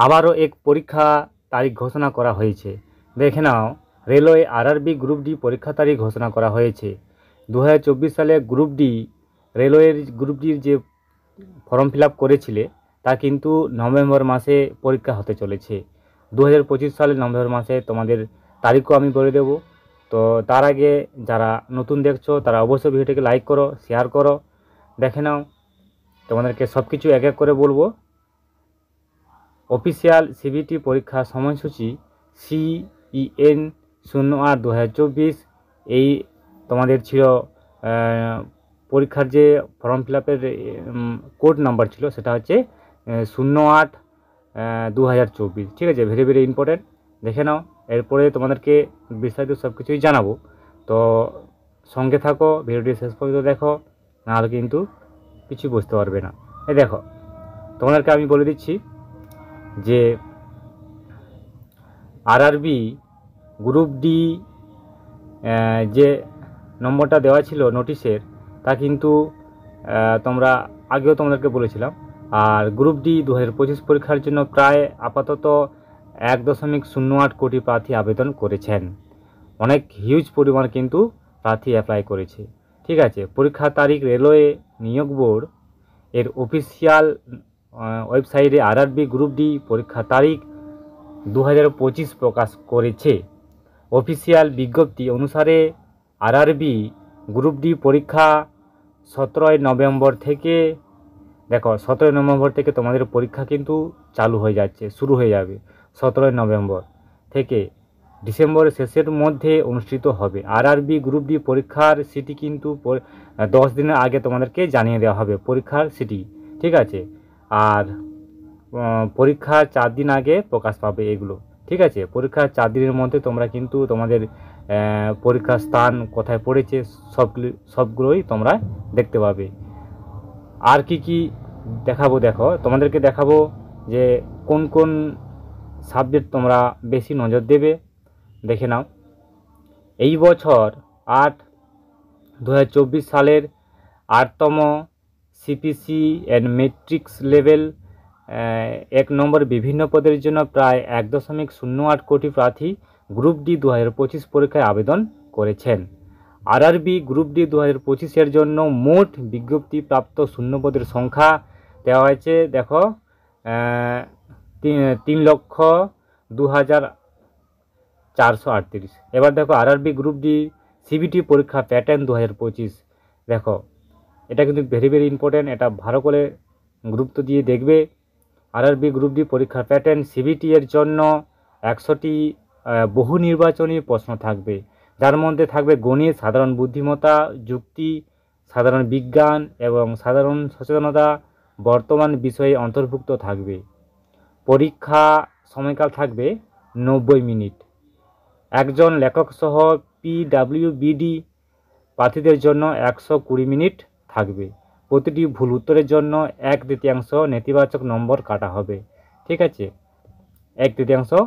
আবারও এক পরীক্ষা তারিখ ঘোষণা করা হয়েছে। দেখে নাও, রেলওয়ে আরআরবি গ্রুপ ডি পরীক্ষা তারিখ ঘোষণা করা হয়েছে। 2024 সালে গ্রুপ ডি, রেলওয়ের গ্রুপ ডির যে ফর্ম ফিল আপ করেছিলে তা কিন্তু নভেম্বর মাসে পরীক্ষা হতে চলেছে। 2025 সালের নভেম্বর মাসে তোমাদের তারিখও আমি বলে দেব। তো তার আগে যারা নতুন দেখছো তারা অবশ্যই ভিডিওটিকে লাইক করো, শেয়ার করো। দেখে নাও, তোমাদেরকে সব কিছু এক এক করে বলবো। অফিসিয়াল সিবিটি পরীক্ষা সময়সূচি CEN 08/2024। এই তোমাদের ছিল পরীক্ষার যে ফর্ম ফিল আপের কোড নাম্বার ছিল, সেটা হচ্ছে 08/2024। ঠিক আছে, ভেরি ভেরি ইম্পর্টেন্ট। দেখে নাও, এরপরে তোমাদেরকে বিস্তারিত সব কিছুই জানাবো। তো সঙ্গে থাকো, ভিডিওটি শেষ পর্যন্ত দেখো, নাহলে কিন্তু কিছু বুঝতে পারবে না। এই দেখো, তোমাদেরকে আমি বলে দিচ্ছি যে আরআরবি গ্রুপ ডি যে নম্বরটা দেওয়া ছিল নোটিশের, তা কিন্তু তোমরা আগেও তোমাদেরকে বলেছিলাম। আর গ্রুপ ডি 2025 পরীক্ষার জন্য প্রায় আপাতত 1.08 কোটি প্রার্থী আবেদন করেছেন। অনেক হিউজ পরিমাণ কিন্তু প্রার্থী অ্যাপ্লাই করেছে। ঠিক আছে, পরীক্ষার তারিখ রেলওয়ে নিয়োগ বোর্ড এর অফিসিয়াল ওয়েবসাইটে আরআরবি গ্রুপ ডি পরীক্ষা তারিখ 2025 প্রকাশ করেছে। অফিসিয়াল বিজ্ঞপ্তি অনুসারে আরআরবি গ্রুপ ডি পরীক্ষা 17 নভেম্বর থেকে, দেখো 17 নভেম্বর থেকে তোমাদের পরীক্ষা কিন্তু চালু হয়ে যাচ্ছে, শুরু হয়ে যাবে 17 নভেম্বর থেকে। ডিসেম্বরের শেষের মধ্যে অনুষ্ঠিত হবে। আরআরবি গ্রুপ ডি পরীক্ষার সিটি কিন্তু 10 দিনের আগে তোমাদেরকে জানিয়ে দেওয়া হবে পরীক্ষার সিটি। ঠিক আছে, আর পরীক্ষার 4 দিন আগে প্রকাশ পাবে এগুলো। ঠিক আছে, পরীক্ষার 4 দিনের মধ্যে তোমরা কিন্তু তোমাদের পরীক্ষার স্থান কোথায় পড়েছে সবগুলোই তোমরা দেখতে পাবে। আর কি কি দেখাবো, দেখো তোমাদেরকে দেখাবো যে কোন কোন সাবজেক্ট তোমরা বেশি নজর দেবে। দেখে নাও, এই বছর 2024 সালের 8তম সিপিসি অ্যান্ড ম্যাট্রিক্স লেভেল 1 নম্বর বিভিন্ন পদের জন্য প্রায় 1.08 কোটি প্রার্থী গ্রুপ ডি 2025 পরীক্ষায় আবেদন করেছেন। আরআরবি গ্রুপ ডি 2025-এর জন্য মোট বিজ্ঞপ্তিপ্রাপ্ত শূন্যপদের সংখ্যা দেওয়া হয়েছে। দেখো, 3,02,438। এবার দেখো আরআরবি গ্রুপ ডি সিবিটি পরীক্ষা প্যাটার্ন 2025। দেখো, এটা কিন্তু ভেরি ভেরি ইম্পর্টেন্ট, এটা ভালো করে গুরুত্ব দিয়ে দেখবে। আরআরবি গ্রুপ ডি পরীক্ষার প্যাটার্ন সিবিটি এর জন্য 100টি বহু নির্বাচনী প্রশ্ন থাকবে, যার মধ্যে থাকবে গণিত, সাধারণ বুদ্ধিমত্তা, যুক্তি, সাধারণ বিজ্ঞান এবং সাধারণ সচেতনতা বর্তমান বিষয়ে অন্তর্ভুক্ত থাকবে। পরীক্ষা সময়কাল থাকবে 90 মিনিট। একজন লেখক সহ পিডব্লিউবিডি প্রার্থীদের জন্য 120 মিনিট থাকবে। প্রতিটি ভুল উত্তরের জন্য 1/3 নেতিবাচক নম্বর কাটা হবে। ঠিক আছে, 1/3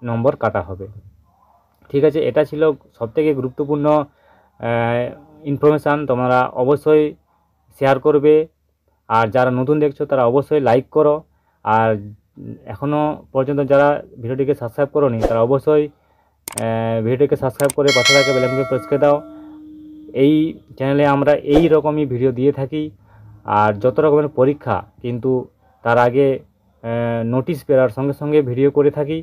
নম্বর কাটা হবে। ঠিক আছে, এটা ছিল সবথেকে গুরুত্বপূর্ণ ইনফরমেশান। তোমরা অবশ্যই শেয়ার করবে, আর যারা নতুন দেখছো তারা অবশ্যই লাইক করো। আর এখনও পর্যন্ত যারা ভিডিওটিকে সাবস্ক্রাইব করোনি তারা অবশ্যই ভিডিওটিকে সাবস্ক্রাইব করে পাশে থাকা বেল আইকনকে প্রেস করে দাও। এই চ্যানেলে আমরা এই রকমই ভিডিও দিয়ে থাকি। আর যত রকমের পরীক্ষা কিন্তু তার আগে নোটিশ বেরার সঙ্গে সঙ্গে ভিডিও করে থাকি।